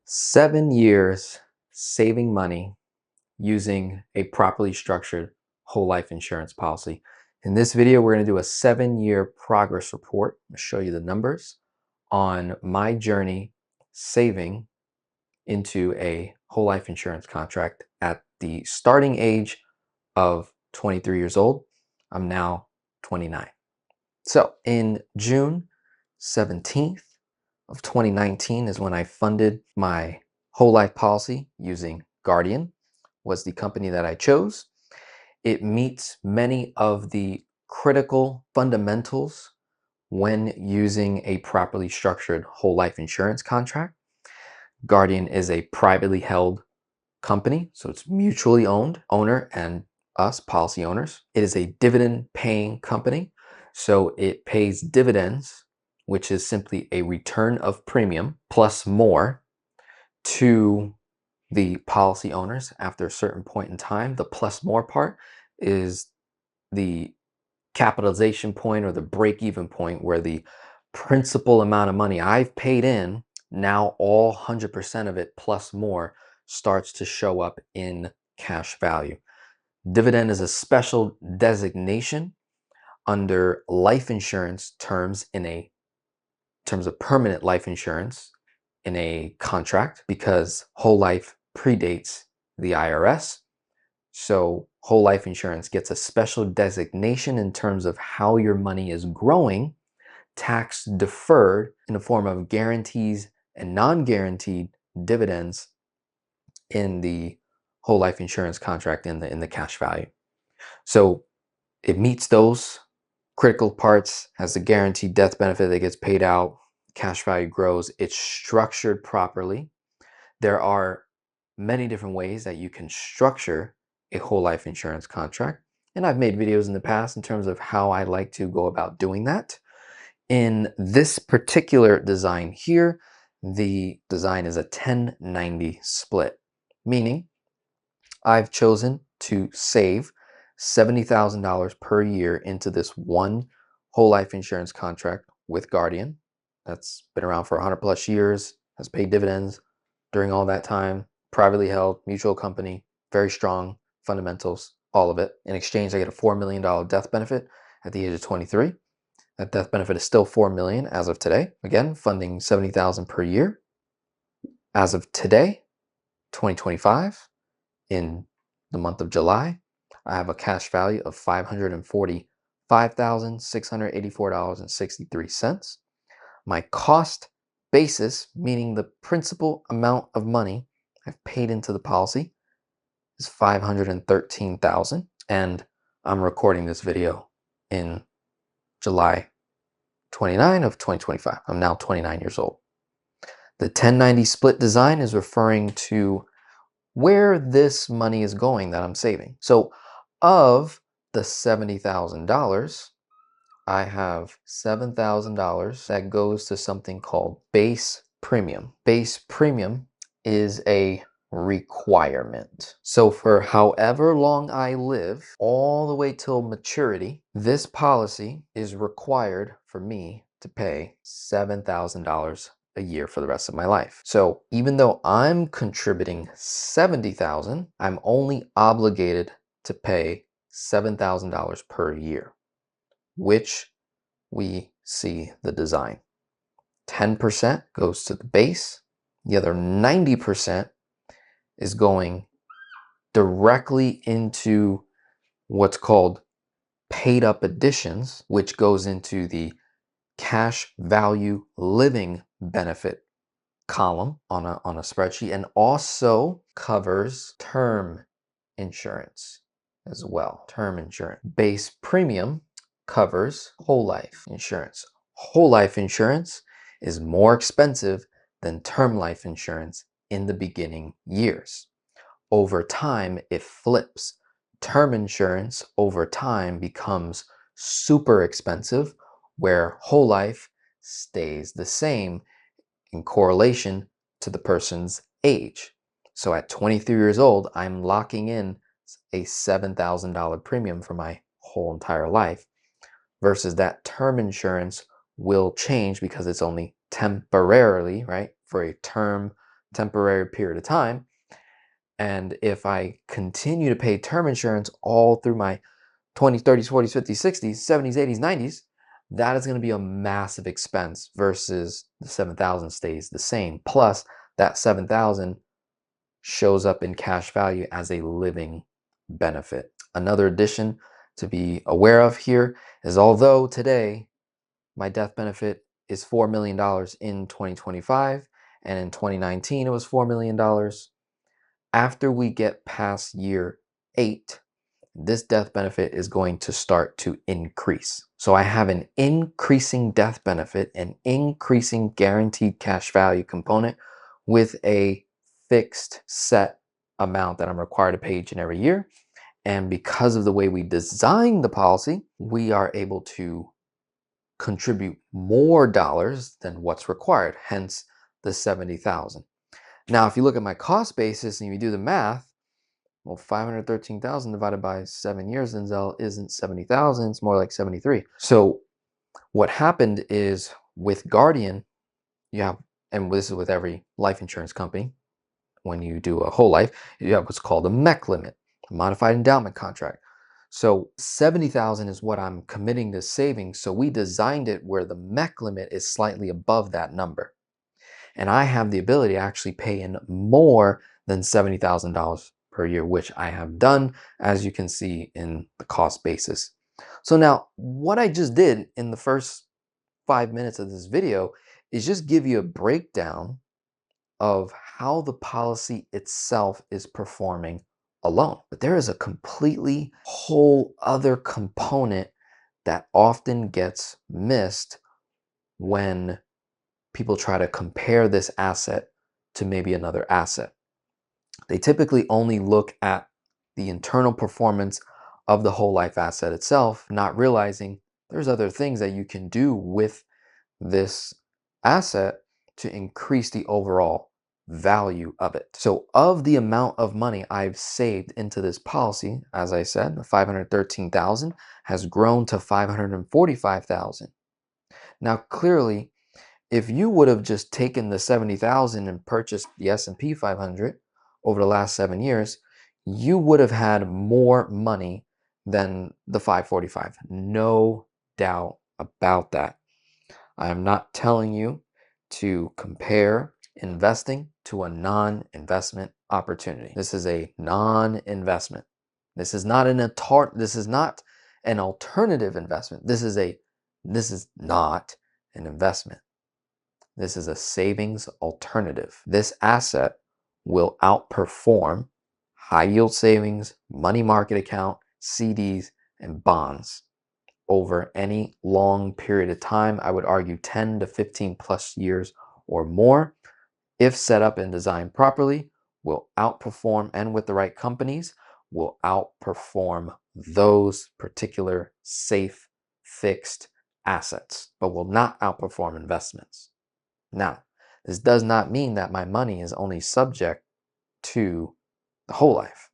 7 years saving money using a properly structured whole life insurance policy. In this video, we're going to do a 7-year progress report. I'll show you the numbers on my journey saving into a whole life insurance contract at the starting age of 23 years old. I'm now 29. So in June 17th of 2019 is when I funded my whole life policy using Guardian, was the company that I chose. It meets many of the critical fundamentals when using a properly structured whole life insurance contract. Guardian is a privately held company, so it's mutually owned, owner and us, policy owners. It is a dividend paying company, so it pays dividends, which is simply a return of premium plus more to the policy owners after a certain point in time. The plus more part is the capitalization point or the break-even point where the principal amount of money I've paid in, now all 100% of it plus more starts to show up in cash value. Dividend is a special designation under life insurance terms in terms of permanent life insurance in a contract, because whole life predates the IRS. So whole life insurance gets a special designation in terms of how your money is growing, tax deferred in the form of guarantees and non-guaranteed dividends in the whole life insurance contract in the cash value. So it meets those critical parts, has a guaranteed death benefit that gets paid out, cash value grows, it's structured properly. There are many different ways that you can structure a whole life insurance contract, and I've made videos in the past in terms of how I like to go about doing that. In this particular design here, the design is a 10/90 split, meaning I've chosen to save $70,000 per year into this one whole life insurance contract with Guardian. That's been around for 100 plus years, has paid dividends during all that time, privately held, mutual company, very strong fundamentals, all of it. In exchange, I get a $4 million death benefit at the age of 23. That death benefit is still $4 million as of today. Again, funding $70,000 per year. As of today, 2025, in the month of July, I have a cash value of $545,684.63. My cost basis, meaning the principal amount of money I've paid into the policy, is $513,000, and I'm recording this video in July 29 of 2025. I'm now 29 years old. The 10/90 split design is referring to where this money is going that I'm saving. So of the $70,000, I have $7,000 that goes to something called base premium. Base premium is a requirement. So for however long I live, all the way till maturity, this policy is required for me to pay $7,000 a year for the rest of my life. So even though I'm contributing $70,000, I'm only obligated to pay $7,000 per year, which we see the design. 10% goes to the base. The other 90% is going directly into what's called paid up additions, which goes into the cash value living benefit column on a spreadsheet, and also covers term insurance as well. Term insurance. Base premium covers whole life insurance. Whole life insurance is more expensive than term life insurance in the beginning years. Over time, it flips. Term insurance over time becomes super expensive, where whole life stays the same in correlation to the person's age. So at 23 years old, I'm locking in a $7,000 premium for my whole entire life, versus that term insurance will change because it's only temporarily, right, for a term temporary period of time. And if I continue to pay term insurance all through my 20s, 30s, 40s, 50s, 60s, 70s, 80s, 90s, that is going to be a massive expense versus the 7,000 stays the same. Plus, that 7,000 shows up in cash value as a living benefit. Another addition to be aware of here is although today my death benefit is $4 million in 2025, and in 2019 it was $4 million. After we get past year 8, this death benefit is going to start to increase. So I have an increasing death benefit, an increasing guaranteed cash value component with a fixed set amount that I'm required to pay each and every year. And because of the way we design the policy, we are able to contribute more dollars than what's required, hence the 70,000. Now, if you look at my cost basis and you do the math, well, 513,000 divided by 7 years, Denzel, isn't 70,000, it's more like 73. So what happened is with Guardian, you have, and this is with every life insurance company, when you do a whole life, you have what's called a MEC limit, a modified endowment contract. So 70,000 is what I'm committing to saving. So we designed it where the MEC limit is slightly above that number. And I have the ability to actually pay in more than $70,000 per year, which I have done, as you can see in the cost basis. So now what I just did in the first 5 minutes of this video is just give you a breakdown of how the policy itself is performing alone. But there is a completely whole other component that often gets missed when people try to compare this asset to maybe another asset. They typically only look at the internal performance of the whole life asset itself, not realizing there's other things that you can do with this asset to increase the overall value of it. So of the amount of money I've saved into this policy, as I said, the 513,000 has grown to 545,000. Now, clearly, if you would have just taken the 70,000 and purchased the S&P 500 over the last 7 years, you would have had more money than the 545. No doubt about that. I am not telling you to compare investing to a non-investment opportunity. This is a non-investment. This is not an alternative investment. This is not an investment. This is a savings alternative. This asset will outperform high yield savings, money market account, CDs, and bonds over any long period of time. I would argue 10 to 15 plus years or more. If set up and designed properly, will outperform, and with the right companies, will outperform those particular safe, fixed assets, but will not outperform investments. Now, this does not mean that my money is only subject to the whole life.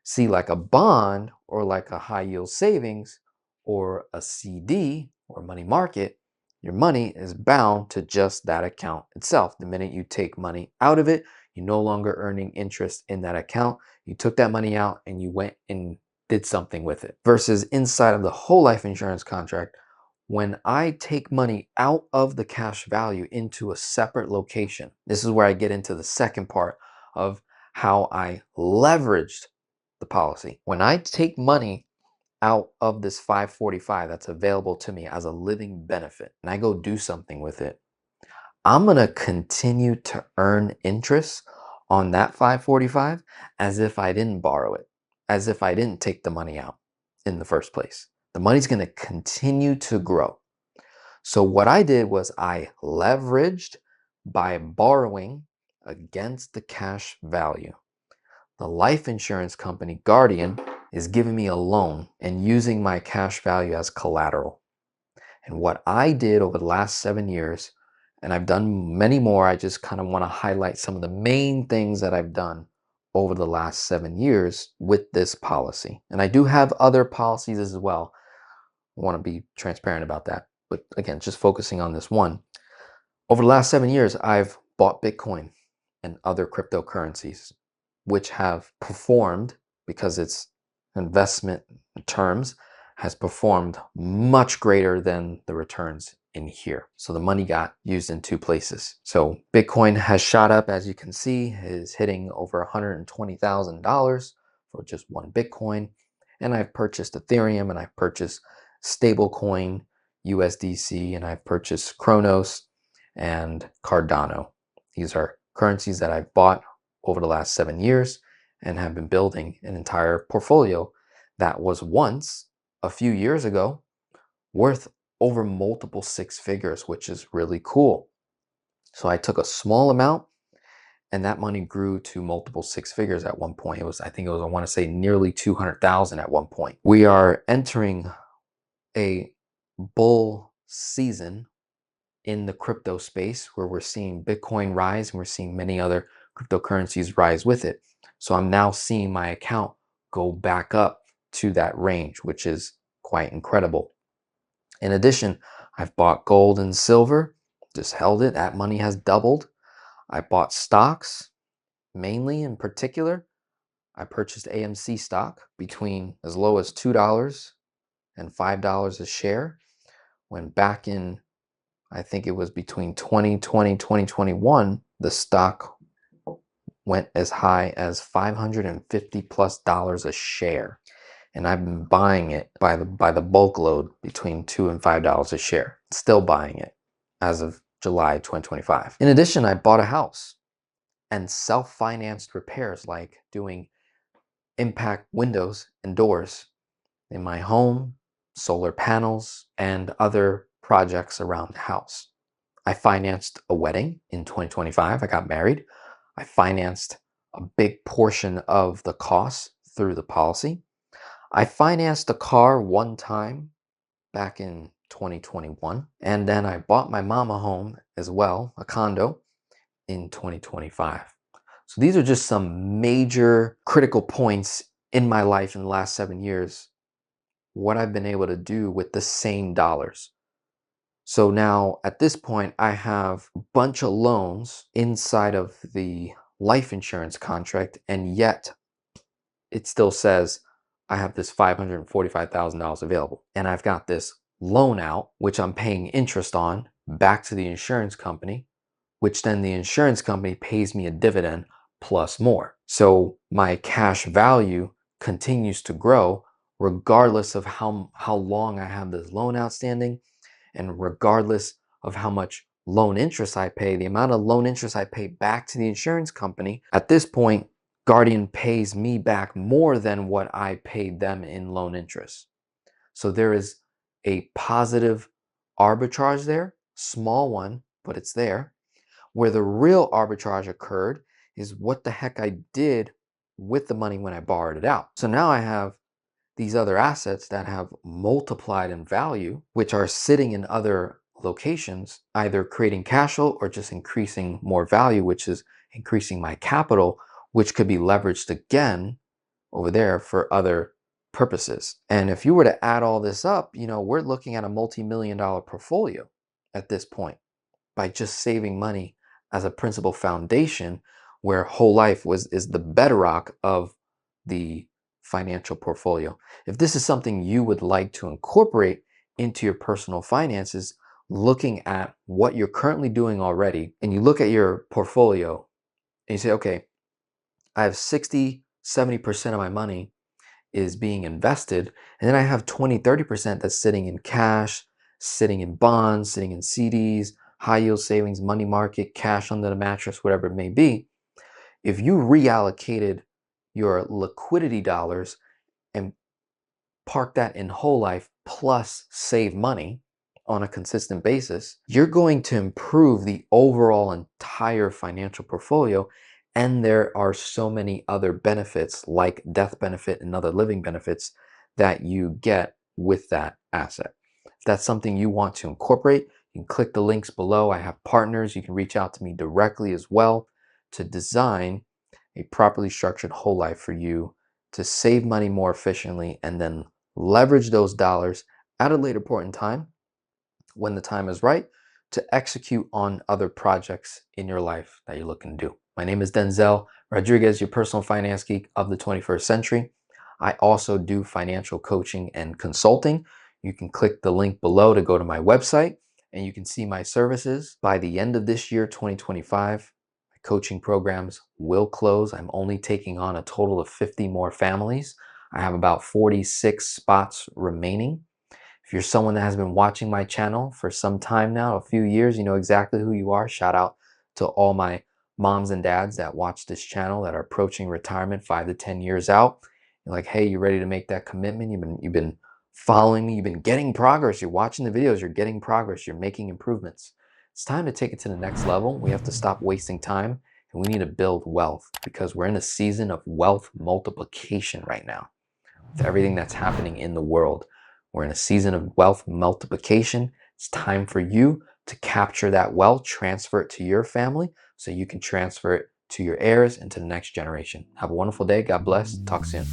See, like a bond or like a high yield savings or a CD or money market, your money is bound to just that account itself. The minute you take money out of it, you're no longer earning interest in that account. You took that money out and you went and did something with it. Versus inside of the whole life insurance contract, when I take money out of the cash value into a separate location, this is where I get into the second part of how I leveraged the policy. When I take money out of this 545 that's available to me as a living benefit and I go do something with it, I'm going to continue to earn interest on that 545 as if I didn't borrow it, as if I didn't take the money out in the first place. The money's going to continue to grow. So what I did was I leveraged by borrowing against the cash value. The life insurance company, Guardian, is giving me a loan and using my cash value as collateral. And what I did over the last 7 years, and I've done many more, I just kind of want to highlight some of the main things that I've done over the last 7 years with this policy. And I do have other policies as well. I want to be transparent about that. But again, just focusing on this one. Over the last 7 years, I've bought Bitcoin. and other cryptocurrencies, which have performed, because it's investment terms, has performed much greater than the returns in here. So the money got used in two places. So Bitcoin has shot up, as you can see, is hitting over $120,000 for just one Bitcoin. And I've purchased Ethereum, and I've purchased stablecoin USDC, and I've purchased Kronos and Cardano. These are currencies that I've bought over the last 7 years and have been building an entire portfolio that was once, a few years ago, worth over multiple six figures, which is really cool. So I took a small amount, and that money grew to multiple six figures at one point. I think it was, I want to say, nearly 200,000 at one point. We are entering a bull season in the crypto space where we're seeing Bitcoin rise and we're seeing many other cryptocurrencies rise with it. So I'm now seeing my account go back up to that range, which is quite incredible. In addition, I've bought gold and silver, just held it. That money has doubled. I bought stocks, mainly in particular. I purchased AMC stock between as low as $2 and $5 a share, when back in, I think it was between 2020, 2021, the stock went as high as $550+ a share. And I've been buying it by the bulk load between $2 and $5 a share. Still buying it as of July 2025. In addition, I bought a house and self-financed repairs, like doing impact windows and doors in my home, solar panels, and other projects around the house. I financed a wedding in 2025. I got married. I financed a big portion of the costs through the policy. I financed a car one time back in 2021. And then I bought my mom a home as well, a condo, in 2025. So these are just some major critical points in my life in the last 7 years, what I've been able to do with the same dollars. So now at this point, I have a bunch of loans inside of the life insurance contract, and yet it still says I have this $545,000 available. And I've got this loan out, which I'm paying interest on back to the insurance company, which then the insurance company pays me a dividend plus more. So my cash value continues to grow regardless of how long I have this loan outstanding, and regardless of how much loan interest I pay. The amount of loan interest I pay back to the insurance company, at this point, Guardian pays me back more than what I paid them in loan interest. So there is a positive arbitrage there, small one, but it's there. Where the real arbitrage occurred is what the heck I did with the money when I borrowed it out. So now I have these other assets that have multiplied in value, which are sitting in other locations, either creating cash flow or just increasing more value, which is increasing my capital, which could be leveraged again over there for other purposes. And if you were to add all this up, we're looking at a multi-million-dollar portfolio at this point by just saving money as a principal foundation, where whole life is the bedrock of the financial portfolio. If this is something you would like to incorporate into your personal finances, looking at what you're currently doing already, and you look at your portfolio and you say, okay, I have 60-70% of my money is being invested, and then I have 20-30% that's sitting in cash, sitting in bonds, sitting in CDs, high yield savings, money market, cash under the mattress, whatever it may be. If you reallocated your liquidity dollars and park that in whole life plus save money on a consistent basis, you're going to improve the overall entire financial portfolio. And there are so many other benefits, like death benefit and other living benefits, that you get with that asset. If that's something you want to incorporate, you can click the links below. I have partners. You can reach out to me directly as well to design a properly structured whole life for you to save money more efficiently and then leverage those dollars at a later point in time, when the time is right, to execute on other projects in your life that you're looking to do. My name is Denzel Rodriguez, your personal finance geek of the 21st century. I also do financial coaching and consulting. You can click the link below to go to my website and you can see my services. By the end of this year, 2025, my coaching programs will close. I'm only taking on a total of 50 more families. I have about 46 spots remaining. If you're someone that has been watching my channel for some time now, a few years, you know exactly who you are. Shout out to all my moms and dads that watch this channel that are approaching retirement 5 to 10 years out. You're like, hey, you ready to make that commitment? You've been following me, you've been getting progress, you're watching the videos, you're getting progress, you're making improvements. It's time to take it to the next level. We have to stop wasting time and we need to build wealth because we're in a season of wealth multiplication right now. With everything that's happening in the world, we're in a season of wealth multiplication. It's time for you to capture that wealth, transfer it to your family so you can transfer it to your heirs and to the next generation. Have a wonderful day. God bless. Talk soon.